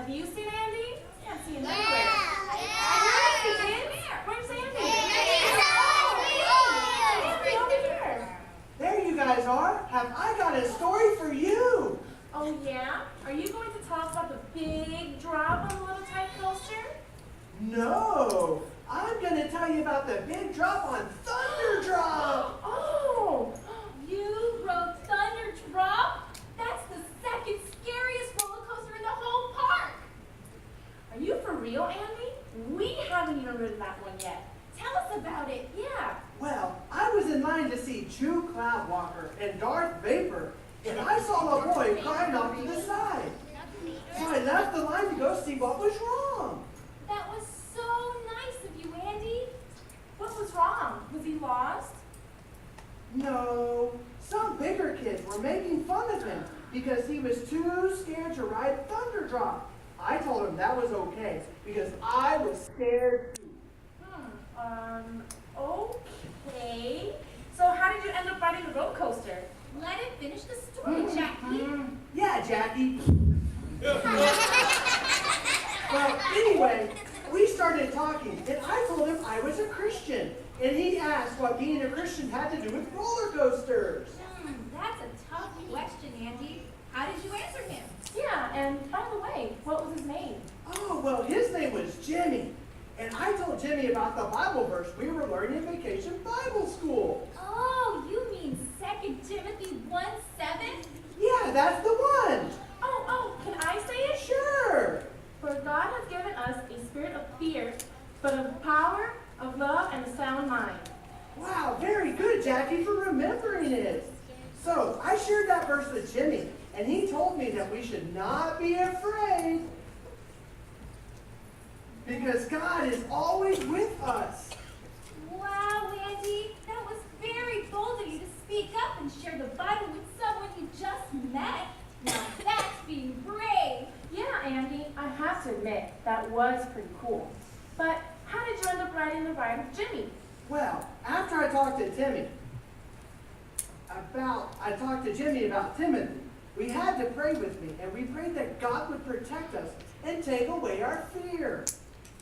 Have you seen Andy? Can't see him anywhere. I heard he is. Where's Andy? Andy, over here. There you guys are. Have I got a story for you? Oh yeah? Are you going to tell us about the big drop on the little tight coaster? No. I'm going to tell you about the big drop on Thunder Drop. Oh, you rode Thunder Drop? That's the second scariest roller coaster in the whole park. Are you for real, Andy? We haven't even ridden that one yet. Tell us about it, yeah. Well, I was in line to see Chew Cloudwalker and Darth Vapor, and I saw a boy crying off to the side. So I left the line to go see what was wrong. That was so nice of you, Andy. What was wrong? Was he lost? No, some bigger kids were making fun of him because he was too scared to ride Thunder Drop. I told him that was okay because I was scared too. Okay. So how did you end up riding the roller coaster? Let it finish the story, Jackie. Yeah, Jackie. Well, anyway, we started talking, and I told him I was a Christian, and he asked what being a Christian had to do with roller coasters. That's a tough question, Andy. How did you answer him? Yeah, and by the way, what was his name? Oh, well, his name was Jimmy, and I told Jimmy about the Bible verse we were learning in Vacation Bible School. Oh, you mean 2 Timothy 1:7? Yeah, that's the one. Oh, can I say it? Sure. For God has given us a spirit of fear, but of power, of love, and a sound mind. Wow, very good, Jackie, for remembering it. So I shared that verse with Jimmy, and he told me that we should not be afraid because God is always with us. Wow, Andy, that was very bold of you to speak up and share the Bible with someone you just met. Now that's being brave. Yeah, Andy, I have to admit, that was pretty cool. But how did you end up riding the ride with Jimmy? Well, after I talked to Jimmy about Timothy, we had to pray with me, and we prayed that God would protect us and take away our fear.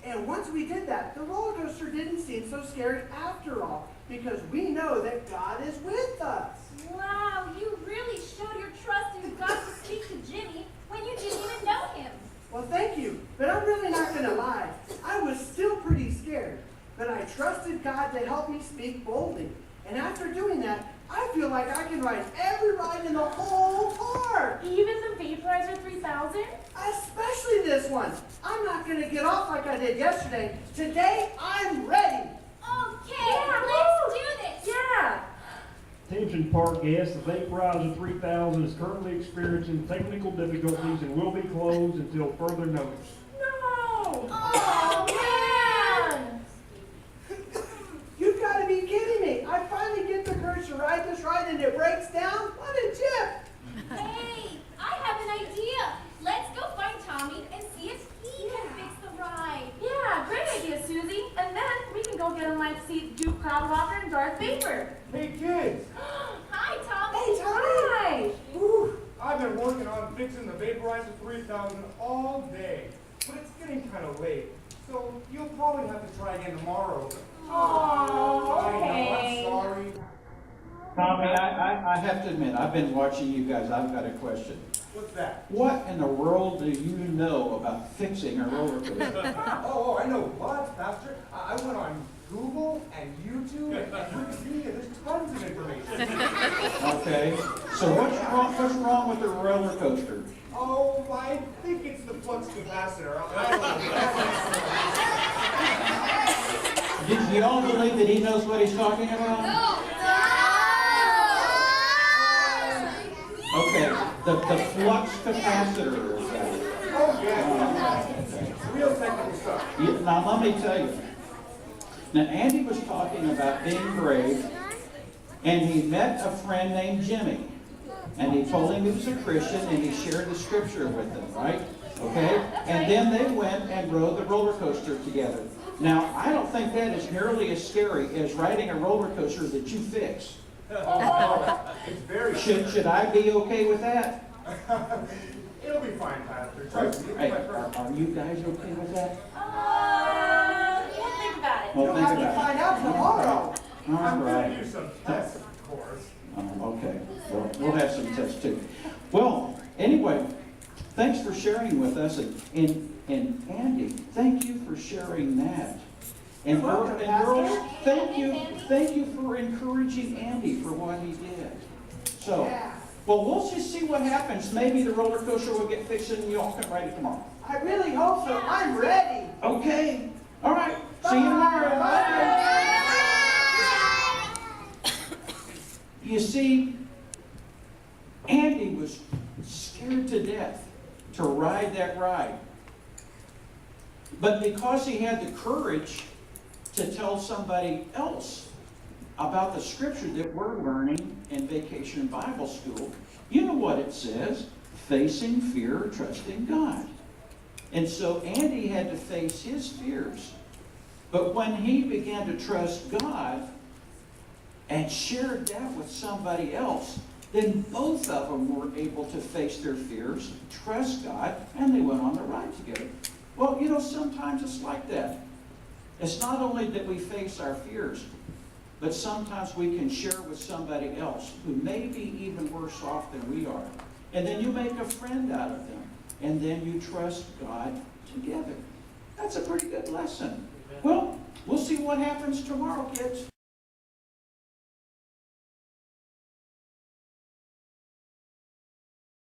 And once we did that, the roller coaster didn't seem so scary after all, because we know that God is with us. Wow, you really showed your trust in God to speak to Jimmy when you didn't even know him. Well, thank you, but I'm really not going to lie. I was still pretty scared, but I trusted God to help me speak boldly. And after doing that, I feel like I can ride every ride in the whole park. Even the Vaporizer 3000? Especially this one. I'm not going to get off like I did yesterday. Today, I'm ready. Okay, let's do this. Yeah. Attention park guests, the Vaporizer 3000 is currently experiencing technical difficulties and will be closed until further notice. No! Oh, man! You've got to be kidding me. I finally get the courage to ride this ride and it breaks down? What a tip! Hey, I have an idea. Let's go find Tommy and see if he can fix the ride. Yeah, great idea, Suzy. And then we can go get in line to see Duke Cloudwalker and Darth Vapor. Hey kids! Hi, Tommy. Hey, Tommy. Hi. Whew, I've been working on fixing the Vaporizer 3000 all day, but it's getting kind of late, so you'll probably have to try again tomorrow. Oh, I know, okay. I'm sorry. Tommy, I have to admit, I've been watching you guys. I've got a question. What's that? What in the world do you know about fixing a roller coaster? Oh, I know lots, Pastor. I went on Google and YouTube and Wikipedia. There's tons of information. Okay, so what's wrong with the roller coaster? Oh, I think it's the flux capacitor. Do you all believe that he knows what he's talking about? Okay, the flux capacitor is that. Oh, yeah. Real technical stuff. Now let me tell you. Now Andy was talking about being brave, and he met a friend named Jimmy, and he told him he was a Christian, and he shared the scripture with him, right? Okay? And then they went and rode the roller coaster together. Now, I don't think that is nearly as scary as riding a roller coaster that you fix. Oh, it's very Should I be okay with that? It'll be fine, Pastor. Trust me. Hey, It's my friend. are you guys okay with that? We'll think about it. Well, You'll think have to about find out tomorrow. I'm it. All gonna right. do some tests, of course. Okay, well, we'll have some tests too. Well, anyway, thanks for sharing with us, and Andy, thank you for sharing that. And You're welcome, girls, Pastor. thank you for encouraging Andy for what he did. So, Yeah. well, we'll just see what happens. Maybe the roller coaster will get fixed and you all come ready tomorrow. I really hope so. I'm ready. Okay, all right, see you tomorrow. Bye. You see, Andy was scared to death to ride that ride. But because he had the courage to tell somebody else about the scripture that we're learning in Vacation Bible School, you know what it says? Facing fear, trusting God. And so Andy had to face his fears. But when he began to trust God and shared that with somebody else, then both of them were able to face their fears, trust God, and they went on the ride together. Well, you know, sometimes it's like that. It's not only that we face our fears, but sometimes we can share with somebody else who may be even worse off than we are. And then you make a friend out of them. And then you trust God together. That's a pretty good lesson. Well, we'll see what happens tomorrow, kids.